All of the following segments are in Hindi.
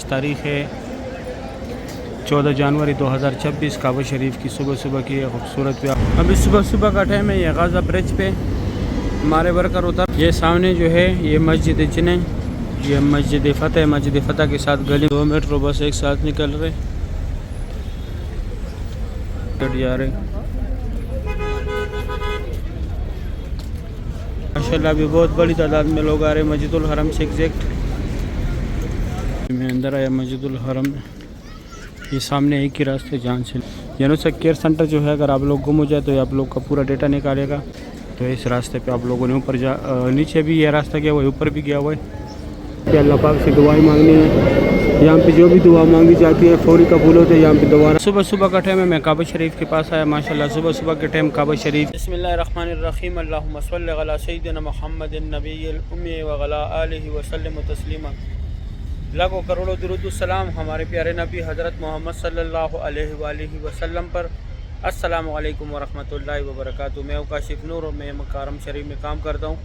तारीख़ है 14 जनवरी 2026। काबा शरीफ की सुबह सुबह की खूबसूरत व्याप। अभी सुबह सुबह का टाइम है। ये गाज़ा ब्रिज पे हमारे वर्कर उतर। ये सामने जो है ये मस्जिद जिने, ये मस्जिद फ़तह के साथ गली 2 मेट्रो बस एक साथ निकल रहे जा रहे। माशाल्लाह अभी बहुत बड़ी तादाद में लोग आ रहे हैं मस्जिदुल हरम से एग्जैक्ट। मैं अंदर आया मस्जिदुल हरम में। ये सामने एक ही रास्ते जहाँ से यूनुस केयर सेंटर जो है, अगर आप लोग गुम हो जाए तो ये आप लोग का पूरा डेटा निकालेगा। तो इस रास्ते पे आप लोगों ने ऊपर नीचे भी ये रास्ता गया हुआ है, ऊपर भी गया हुआ है। अल्लाह पाक से दुआएं मांगनी है। यहाँ पे जो भी दुआ मांगी जाती है फौरी कबूल होते हैं। यहाँ पे दोबारा सुबह सुबह का टाइम है। मैं काबा शरीफ के पास आया माशाल्लाह। सुबह सुबह के टाइम काबा शरीफ। बिस्मिल्लाहिर्रहमानिर्रहीम। अल्लाहुम्मा सल्लि अला सय्यिदिना मुहम्मदिन नबिय्यिल उम्मी व अला आलिहि व सल्लिम तस्लीमा। लाखों करोड़ों दुरूद सलाम हमारे प्यारे नबी हज़रत मोहम्मद सल्लल्लाहु अलैहि वसल्लम पर। अस्सलामु अलैकुम व रहमतुल्लाहि व बरकातुहू। मैं काशिफ नूर और मैं मकारम शरीफ में काम करता हूँ।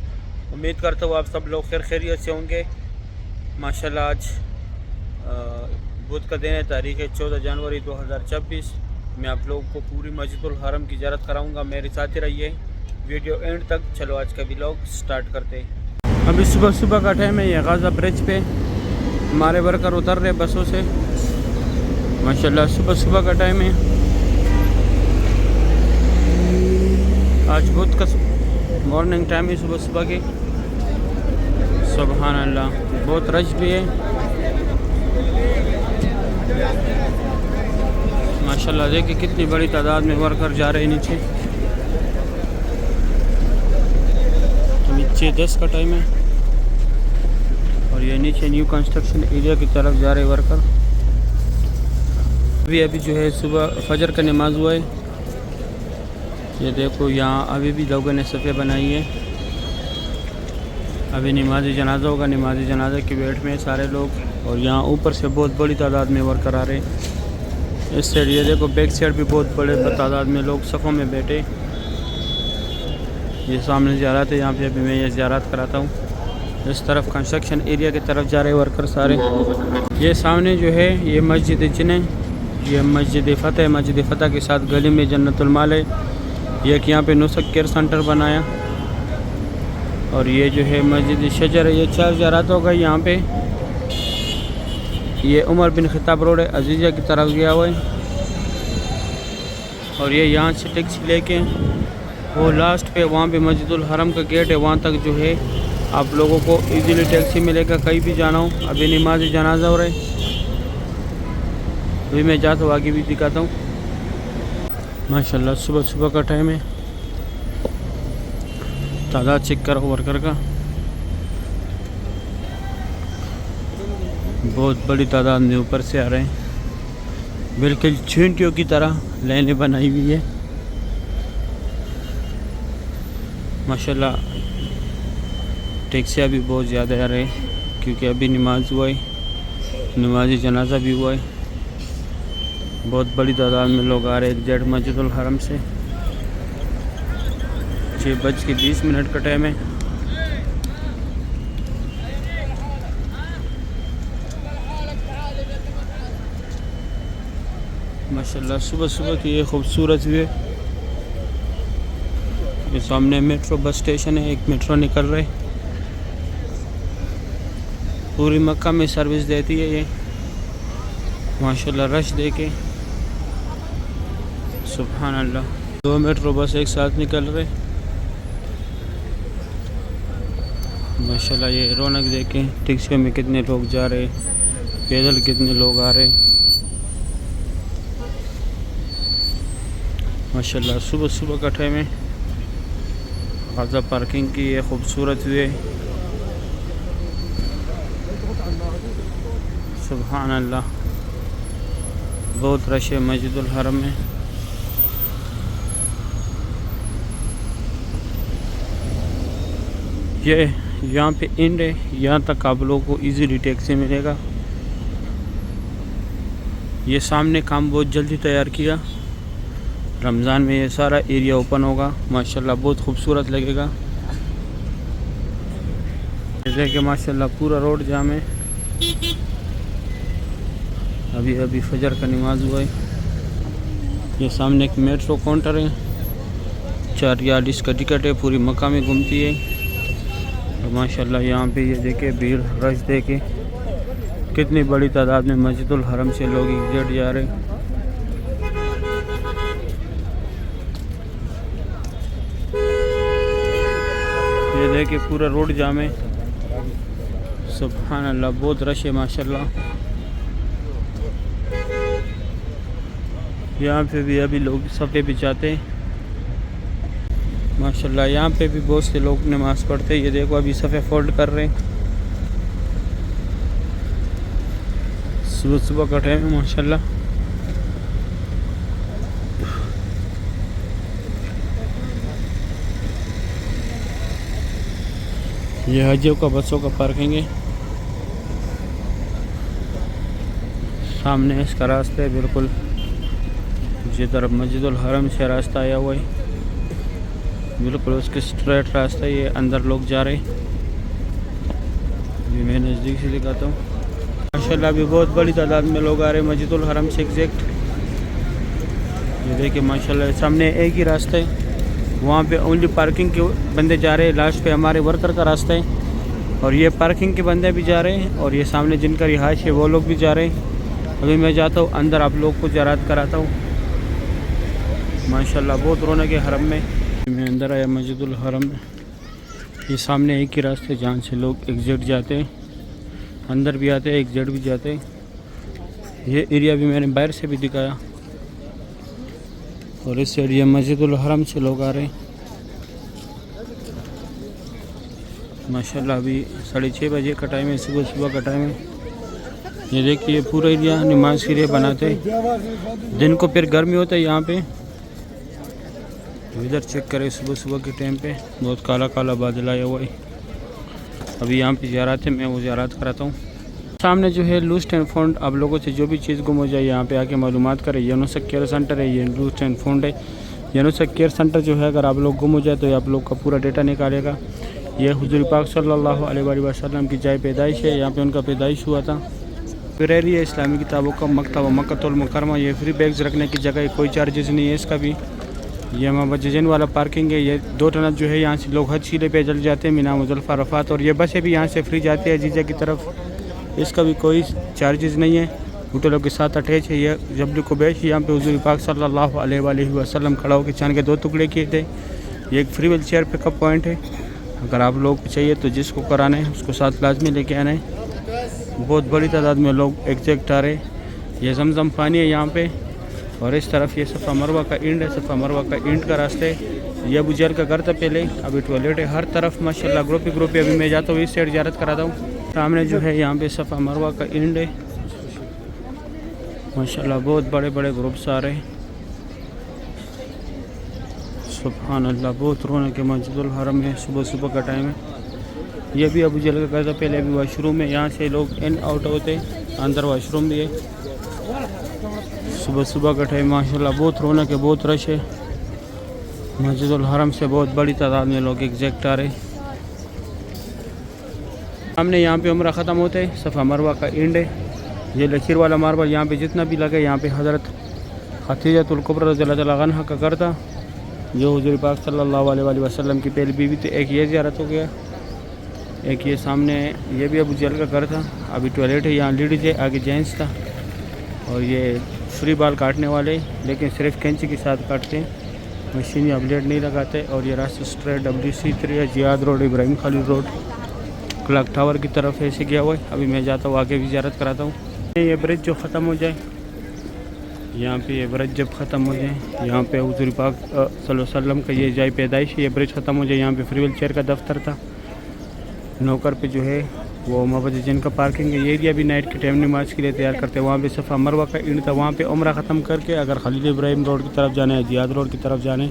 उम्मीद करता हूँ आप सब लोग खैरियत से होंगे। माशाल्लाह आज बुध का दिन है, तारीख़ है 14 जनवरी 2026। मैं आप लोगों को पूरी मस्जिदुल हरम की ज़ियारत कराऊंगा। मेरे साथ ही रहिए वीडियो एंड तक। चलो आज का व्लॉग स्टार्ट करते हैं। अभी सुबह सुबह का टाइम है। ये गाज़ा ब्रिज पे हमारे वर्कर उतर रहे बसों से माशाल्लाह। सुबह सुबह का टाइम है। आज बुध का मॉर्निंग टाइम है सुबह सुबह की। सुभान अल्लाह, बहुत रश भी है माशाल्लाह। देखिए कितनी बड़ी तादाद में वर्कर जा रहे हैं नीचे। नीचे 10 का टाइम है और ये नीचे न्यू कंस्ट्रक्शन एरिया की तरफ जा रहे वर्कर। अभी जो है सुबह फजर का नमाज हुआ है। ये देखो यहाँ अभी भी लोगों ने सफ़े बनाई है। अभी नमाज जनाजा होगा। नमाज जनाजा की वेट में सारे लोग। और यहाँ ऊपर से बहुत बड़ी तादाद में वर्कर आ रहे हैं। इस साइड ये देखो बैक साइड भी बहुत बड़े तादाद में लोग सफ़ों में बैठे। ये सामने ज़ियारत है, यहाँ पे अभी मैं ये ज़ियारत कराता हूँ। इस तरफ कंस्ट्रक्शन एरिया की तरफ जा रहे वर्कर सारे। ये सामने जो है ये मस्जिद जिने, ये मस्जिद फ़तह के साथ गली में जन्नतुल माल है। ये कि यहाँ पे नुसक केयर सेंटर बनाया। और ये जो है मस्जिद शजर है। ये 4 ज़ियारत हो गई यहाँ पे। ये उमर बिन खिताब रोड है, अजीज़ा की तरफ गया हुआ है। और ये यहाँ से टैक्सी लेके वो लास्ट पे वहाँ पे मस्जिदुल हरम का गेट है, वहाँ तक जो है आप लोगों को इजीली टैक्सी मिलेगा कहीं भी जाना हो। अभी नमाज जनाजा हो रहा है। अभी मैं जाता हूँ, आगे भी दिखाता हूँ। माशाल्लाह सुबह सुबह का टाइम है। तादाद चेक करो वर्कर का, बहुत बड़ी तादाद में ऊपर से आ रहे हैं। बिल्कुल चींटियों की तरह लाइनें बनाई हुई है माशाल्लाह। टैक्सियाँ भी बहुत ज़्यादा आ रहे हैं क्योंकि अभी नमाज हुआ है, नमाज जनाजा भी हुआ है। बहुत बड़ी तादाद में लोग आ रहे हैं एग्जैक्ट मस्जिदुल हरम से। 6:20 का टाइम है। माशाल्लाह सुबह सुबह की ये खूबसूरत व्यू है। ये सामने मेट्रो बस स्टेशन है, एक मेट्रो निकल रही पूरी मक्का में सर्विस देती है ये माशाल्लाह। रश देखे सुभान अल्लाह। 2 मेट्रो बस एक साथ निकल रहे माशाल्लाह। ये रौनक देखें, टैक्सियों में कितने लोग जा रहे, पैदल कितने लोग आ रहे माशाल्लाह। सुबह सुबह का टाइम है। गाज़ा पार्किंग की ये खूबसूरत व्यू है सुभान अल्लाह। बहुत रश है मस्जिदुल हरम में। ये यहाँ पे एंड है, यहाँ तक आप लोगों को इजीली टैक्सी मिलेगा। ये सामने काम बहुत जल्दी तैयार किया। रमज़ान में ये सारा एरिया ओपन होगा माशाल्लाह, बहुत खूबसूरत लगेगा। देखिए माशाल्लाह पूरा रोड जाम है। अभी अभी फजर का नमाज हुआ है। ये सामने एक मेट्रो काउंटर है, 440 का टिकट है, पूरी मक्का में घूमती है। और माशाल्लाह यहाँ पे ये देखे भीड़ रश देखे, कितनी बड़ी तादाद में मस्जिदुल हरम से लोग एग्जिट जा रहे हैं। ये देखे पूरा रोड जाम है, सुभान अल्लाह, बहुत रश है माशाल्लाह। यहाँ पे भी अभी लोग सफ़े बिछाते हैं माशाल्लाह। यहाँ पे भी बहुत से लोग नमाज़ पढ़ते हैं। ये देखो अभी सफ़े फोल्ड कर रहे हैं, सुबह सुबह का टाइम है माशाल्लाह। ये हजियों का बसों का पार्किंग है, सामने इसका रास्ता है बिल्कुल जी तरफ मस्जिदुल हरम से रास्ता आया हुआ है, बिल्कुल उसके स्ट्रेट रास्ता ये अंदर लोग जा रहे हैं। ये मैं नज़दीक से दिखाता हूँ माशाल्लाह। अभी बहुत बड़ी तादाद में लोग आ रहे हैं मस्जिदुल हरम से एग्जैक्ट। ये देखिए माशाल्लाह सामने एक ही रास्ता है, वहाँ पे ओनली पार्किंग के बंदे जा रहे हैं, लास्ट पे हमारे वर्कर का रास्ता है और ये पार्किंग के बंदे भी जा रहे हैं और ये सामने जिनका रिहाइश है वो लोग भी जा रहे हैं। अभी मैं जाता हूँ अंदर, आप लोग को ज़ियारत कराता हूँ माशाल्लाह। बहुत रौनक है हरम में। मैं अंदर आया मस्जिदुल हरम, ये सामने एक ही रास्ते जहाँ से लोग एग्जिट जाते हैं, अंदर भी आते हैं एग्जिट भी जाते हैं। ये एरिया भी मैंने बाहर से भी दिखाया और इस साइड ये मस्जिदुल हरम से लोग आ रहे हैं माशाल्लाह। अभी 6:30 बजे का टाइम है, सुबह सुबह का टाइम है। ये देखिए पूरा एरिया नमाज के लिए बनाते हैं, दिन को फिर गर्मी होता है यहाँ पे। इधर चेक करें सुबह सुबह के टाइम पे बहुत काला काला बादल आया हुआ है। अभी यहाँ पे ज़ियारत है, मैं वो ज़ियारत कराता हूँ। सामने जो है लूस्ट एंड फाउंड, आप लोगों से जो भी चीज़ गुम हो जाए यहाँ पे आके मालूमात करें। यूनुस केयर सेंटर है, ये लूस्ट एंड फाउंड है। यूनुस केयर सेंटर जो है अगर आप लोग गुम हो जाए तो ये आप लोग का पूरा डेटा निकालेगा। ये हुज़ूर पाक सल्लल्लाहु अलैहि वसल्लम की जाए पैदाइश है, यहाँ पे उनका पैदाइश हुआ था। लाइब्रेरी है इस्लामी किताबों का, मकतबा मक्कतुल मुकरमा। ये फ्री बैग्स रखने की जगह है, कोई चार्जेस नहीं है इसका भी। ये मस्जिद वाला पार्किंग है। ये 2 टनल जो है यहाँ से लोग हज शीले पे जल जाते हैं, मीना मुज़ल्फ़ा अरफ़ात। और ये बसें भी यहाँ से फ्री जाती है जीजा की तरफ, इसका भी कोई चार्जेस नहीं है। होटलों के साथ अटैच है। ये जबल कुबैश, यहाँ पे हुज़ूर पाक सल्लल्लाहु अलैहि वसल्लम खड़ा होकर चांद के 2 टुकड़े किए थे। ये एक free wheel chair pickup point है, अगर आप लोग को चाहिए तो जिसको कराना है उसको साथ लाजमी लेके आना है। बहुत बड़ी तादाद में लोग एग्जैक्ट आ रहे। ये जमजम पानी है यहाँ पे और इस तरफ ये सफ़ा मरवा का इंड है, सफ़ा मरवा का इंड का रास्ता है। ये अबू जहल का घर था पहले, अभी टॉयलेट है हर तरफ माशाल्लाह। ग्रुप ही अभी मैं जाता हूँ इस साइड ज़ियारत कराता हूँ। सामने जो है यहाँ पे सफ़ा मरवा का इंड है माशाल्लाह। बहुत बड़े बड़े ग्रुप्स आ रहे हैं, सुभान अल्लाह। बहुत रौनक है मस्जिदुल हरम है, सुबह सुबह का टाइम है। ये भी अबू जहल का घर था पहले, अभी वाशरूम है, यहाँ से लोग इन आउट होते हैं, अंदर वाशरूम भी है। सुबह सुबह का टाइम माशाल्लाह, बहुत रौनक है, बहुत रश है मस्जिदुल हरम से। बहुत बड़ी तादाद में लोग एग्जैक्ट आ रहे। सामने यहाँ पे उम्रा ख़त्म होते है, सफ़ा मरवा का इंड है। ये लकीर वाला मार्बल यहाँ पे जितना भी लगे, यहाँ पे हज़रत खदीजतुल कुबरा रज़ियल्लाहु अन्हा का घर था, जो हुज़ूर पाक सल्लल्लाहु अलैहि वसल्लम की पहली बीवी थी। एक ये ज़ियारत हो गया, एक ये सामने ये भी अबू जहल का घर था। अभी टॉयलेट है, यहाँ लेडीज़ है, आगे जेंट्स था। और ये फ्री बाल काटने वाले, लेकिन सिर्फ कैंची के साथ काटते हैं, मशीन या ब्लेड नहीं लगाते। और ये रास्ता स्ट्रेट WC3 है, Ziyad road, Ibrahim Khalid road, clock tower की तरफ ऐसे गया हुआ है। अभी मैं जाता हूँ आगे भी ज़ियारत कराता हूँ। ये ब्रिज जो ख़त्म हो जाए, यहाँ पे ये ब्रिज जब ख़त्म हो जाए, यहाँ पे हुज़ूर पाक सल्लल्लाहु अलैहि वसल्लम का ये जाए पैदाइश है, ये ब्रिज ख़त्म हो जाए, यहाँ पे फ्री व्हील चेयर का दफ्तर था। नौकर पे जो है वो मस्जिद का पार्किंग है। ये एरिया भी नाइट के टाइम नमाज के लिए तैयार करते हैं। वहाँ पे सफ़ा मरवा का इंड था, वहाँ पे उम्रा ख़त्म करके अगर खलील इब्राहिम रोड की तरफ जाना है, जियाद रोड की तरफ जाना है,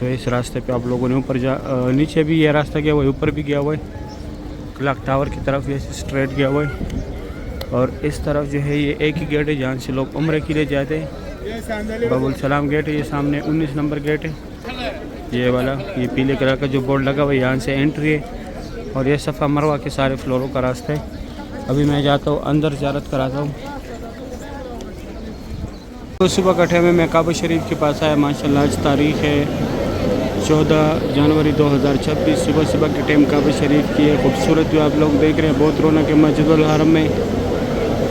तो इस रास्ते पे आप लोगों ने ऊपर नीचे भी ये रास्ता गया हुआ है, ऊपर भी गया हुआ है, क्लॉक टावर की तरफ ये स्ट्रेट गया हुआ है। और इस तरफ जो है ये एक ही गेट है जहाँ से लोग उम्रे के लिए जाते हैं, बाबुल सलाम गेट है। ये सामने 19 नंबर गेट है, ये वाला, ये पीले कलर का जो बोर्ड लगा हुआ है, यहाँ से एंट्री है। और ये सफ़ा मरवा के सारे फ्लोरों का रास्ता है। अभी मैं जाता हूँ अंदर ज़ियारत कराता हूँ। तो सुबह का टाइम है, मैं काबा शरीफ के पास आया। माशाल्लाह आज तारीख़ है 14 जनवरी 2026। सुबह सुबह के टाइम काबा शरीफ की है खूबसूरत जो आप लोग देख रहे हैं, बहुत रौनक है। मस्जिदुल हरम में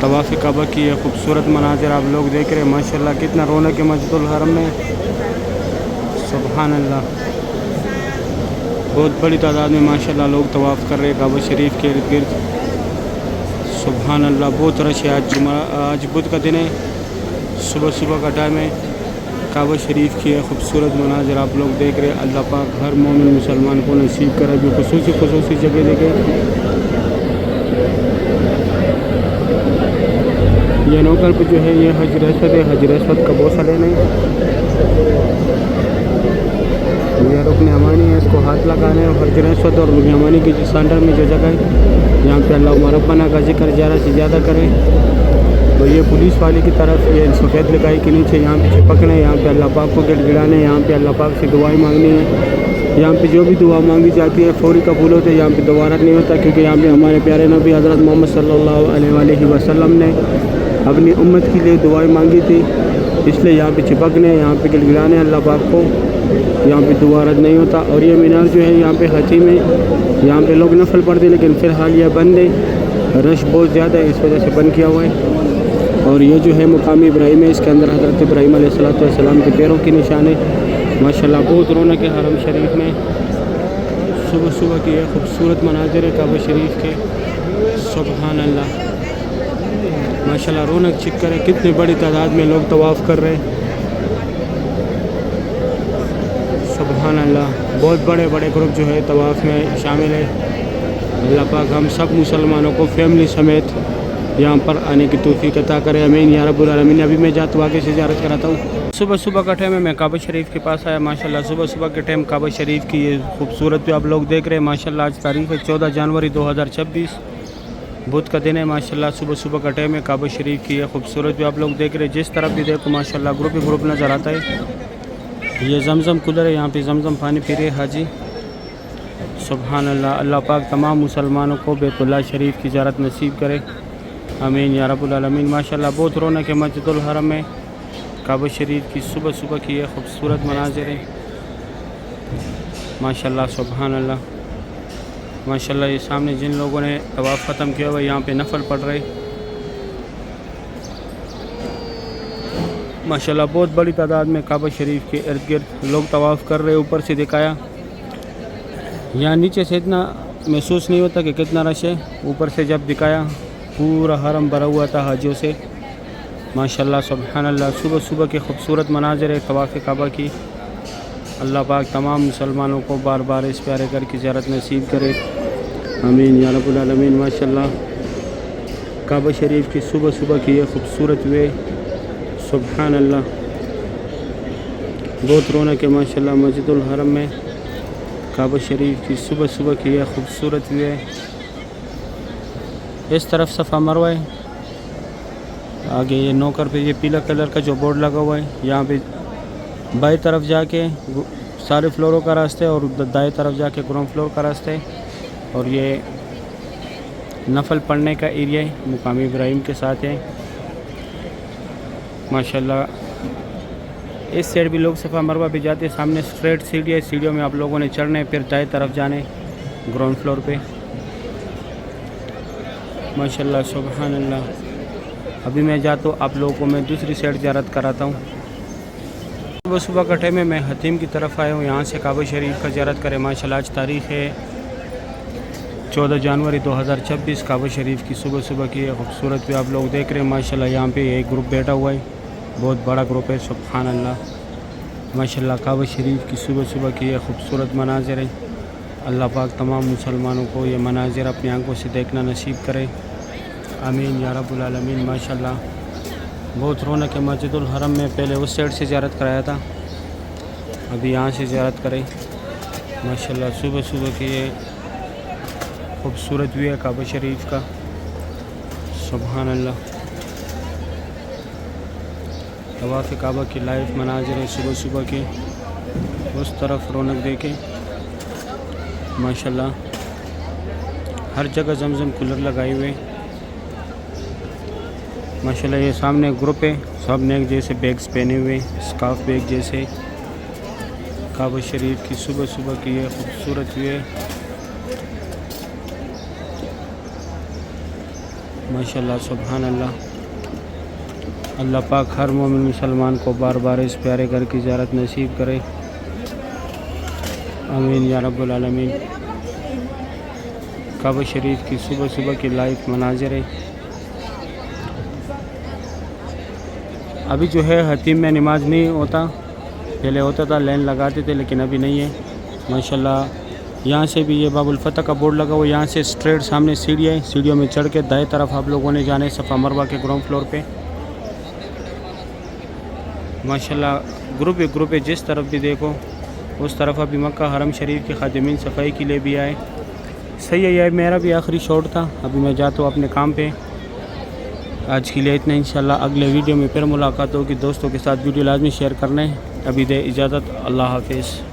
तवाफ़ काबा की है खूबसूरत मनाज़िर आप लोग देख रहे हैं। माशाल्लाह कितना रौनक है मस्जिदुल हरम में, सुभान अल्लाह। बहुत बड़ी तादाद में माशाल्लाह लोग तवाफ़ कर रहे हैं काबा शरीफ के इर्द गिर्द, सुभान अल्लाह। बहुत रश है। आज बुध का दिन है, सुबह सुबह का टाइम है। काबा शरीफ की है खूबसूरत मनाज़िर आप लोग देख रहे हैं। अल्लाह पाक हर मोमिन मुसलमान को नसीब करे जो खुसूसी जगह देखे। ये नौकर पे जो है ये हजर असवद है, हजर असवद का बोसा लेने। ये रुकन अमानी है, इसको हाथ लगाना है। हजर असवद और रुकन अमानी की जो सेंटर में जो जगह है, यहाँ पे अल्लाह रब्बना का जिक्र ज़्यादा से ज़्यादा करें। तो ये पुलिस वाले की तरफ ये सफ़ेद लगाई के नीचे यहाँ पे चिपकना है, यहाँ पे अल्लाह पाक को गिड़गिड़ाना है, यहाँ पे अल्लाह पाक से दुआएं मांगनी है। यहाँ पे जो भी दुआ मांगी जाती है फौरी कबूल होते हैं, यहाँ पे दोबारा नहीं होता, क्योंकि यहाँ पे हमारे प्यारे नबी हज़रत मोहम्मद सल्लल्लाहु अलैहि वसल्लम ने अपनी उम्मत के लिए दुआएं मांगी थी, इसलिए यहाँ पे चिपकने, यहाँ पे गिड़गिड़ाने अल्लाह पाक को, यहाँ पे दुआ रद्द नहीं होता। और ये मीनार जो है यहाँ पे हतीम है, यहाँ पे लोग नफल पढ़ते, लेकिन फ़िलहाल यह बंद है, रश बहुत ज़्यादा है, इस वजह से बंद किया हुआ है। और ये जो है मुकामी इब्राहिम है, इसके अंदर हज़रत इब्राहिम अलैहिस्सलाम के पैरों के निशान है। माशाल्लाह बहुत रौनक है हरम शरीफ में। सुबह सुबह की ये खूबसूरत मनाज़िर है काबा शरीफ के, सुभान अल्लाह। माशाल्लाह रौनक चिक्कर है, कितनी बड़ी तादाद में लोग तवाफ़ कर रहे हैं, सुभान अल्लाह। बहुत बड़े बड़े ग्रुप जो है तवाफ़ में शामिल है। अल्लाह पाक हम सब मुसलमानों को फैमिली समेत यहाँ पर आने की तौफीक अता करे, आमीन या रब्बुल आलमीन। अभी मैं जाता हूँ आगे से ज़ियारत कराता हूँ। सुबह सुबह का टाइम है, मैं काबा शरीफ के पास आया। माशाल्लाह सुबह सुबह के टाइम काबा शरीफ की ये खूबसूरत जो आप लोग देख रहे हैं, माशाल्लाह आज तारीख़ है 14 जनवरी 2026, बुध का दिन है। माशाल्लाह सुबह सुबह का टाइम है, काबा शरीफ की ये खूबसूरत जो आप लोग देख रहे हैं। जिस तरफ भी देखो माशाल्लाह ग्रुप ही ग्रुप नज़र आता है। ये जमजम कूलर है, यहाँ पे जमजम पानी पी रहे हाजी, सुभान अल्लाह। अल्लाह पाक तमाम मुसलमानों को बैतुल्लाह शरीफ की ज़ियारत नसीब करे, आमीन या रब्बुल आलमीन। माशाल्लाह बहुत रौनक है मस्जिदुल हरम में काबा शरीफ की। सुबह सुबह की ये खूबसूरत मनाज़िर है, माशाल्लाह, सुभान अल्लाह। माशाल्लाह ये सामने जिन लोगों ने तवाफ़ ख़त्म किया हुआ यहाँ पे नफल पढ़ रहे, माशाल्लाह बहुत बड़ी तादाद में काबा शरीफ के इर्द गिर्द लोग तवाफ़ कर रहे। ऊपर से दिखाया, यहाँ नीचे से इतना महसूस नहीं होता कि कितना रश है, ऊपर से जब दिखाया पूरा हरम भरा हुआ था हाजियों से, माशाल्लाह, सुभान अल्लाह। सुबह सुबह के खूबसूरत मनाज़िर है तवाफ़ काबा की। अल्लाह पाक तमाम मुसलमानों को बार बार इस प्यारे घर की ज़ियारत नसीब करे, आमीन या रब्बुल आलमीन। माशाल्लाह काबा शरीफ की सुबह सुबह की ये खूबसूरत वे, सुभान अल्लाह। बहुत रौनक है माशाल्लाह मस्जिदुल हरम में काबा शरीफ की सुबह सुबह की ये खूबसूरत वे। इस तरफ सफ़ा मरवा है, आगे ये नौकर पे ये पीला कलर का जो बोर्ड लगा हुआ है, यहाँ पे बाई तरफ जाके सारे फ्लोरों का रास्ता है और दाएं तरफ जाके ग्राउंड फ्लोर का रास्ता है। और ये नफल पढ़ने का एरिया है, मुकामी इब्राहिम के साथ है माशाल्लाह। इस साइड भी लोग सफ़ा मरवा भी जाते हैं, सामने स्ट्रेट सीढ़ी है, सीढ़ियों में आप लोगों ने चढ़ने, फिर दाएं तरफ जाने ग्राउंड फ्लोर पे, माशाल्लाह, सुभान अल्लाह। अभी मैं जाता हूँ, आप लोगों को मैं दूसरी साइड ज़ियारत कराता हूँ। सुबह सुबह का टाइम है, मैं हतीम की तरफ आया हूँ, यहाँ से काबा शरीफ का ज़ियारत करें। माशाल्लाह आज तारीख़ है 14 जनवरी 2026, काबा शरीफ की सुबह सुबह की खूबसूरत भी आप लोग देख रहे हैं। माशाल्लाह यहाँ पे एक ग्रुप बैठा हुआ है, बहुत बड़ा ग्रुप है, सुभान अल्लाह। माशाल्लाह काबा शरीफ की सुबह सुबह की ये खूबसूरत मनाज़िर है। अल्लाह पाक तमाम मुसलमानों को ये मनाज़िर अपनी आंखों से देखना नसीब करे, आमीन या रब्बुल आलमीन। माशाल्लाह बहुत रौनक है मस्जिदुल हरम में। पहले उस साइड से ज़ियारत कराया था, अभी यहाँ से ज़ियारत करें। माशाल्लाह सुबह सुबह की ये खूबसूरत व्यू है काबा शरीफ का, सुभान अल्लाह। तवाफ़ काबा की लाइव मनाज़िर है सुबह सुबह के। उस तरफ रौनक देखें, माशाल्लाह हर जगह जमजम कूलर लगाए हुए। माशाल्लाह ये सामने ग्रुप है, सब ने एक जैसे बैग्स पहने हुए, स्कार्फ बैग जैसे। काबा शरीफ की सुबह सुबह की ये खूबसूरत व्यू है माशाल्लाह, सुभान अल्लाह। अल्लाह पाक हर मोमिन मुसलमान को बार बार इस प्यारे घर की ज़ियारत नसीब करे, आमीन या रब्बुल आलमीन। काबा शरीफ की सुबह सुबह की लाइव मनाज़िर है। अभी जो है हतीम में नमाज नहीं होता, पहले होता था, लाइन लगाते थे, लेकिन अभी नहीं है माशाल्लाह। यहाँ से भी ये बाबुल फतह का बोर्ड लगा हुआ, यहाँ से स्ट्रेट सामने सीढ़ियाँ है, सीढ़ियों में चढ़ के दाएं तरफ आप लोगों ने जाने सफ़ा मरवा के ग्राउंड फ्लोर पे माशाल्लाह। ग्रुप है, जिस तरफ भी देखो उस तरफ अभी मक्का हरम शरीफ के खादिमीन सफाई के लिए भी आए। सही है, यह मेरा भी आखिरी शॉट था, अभी मैं जाता हूँ अपने काम पे। आज के लिए इतना, इंशाल्लाह अगले वीडियो में फिर मुलाकात होगी। दोस्तों के साथ वीडियो लाजमी शेयर करना है। अभी दे इजाज़त, अल्लाह हाफिज़।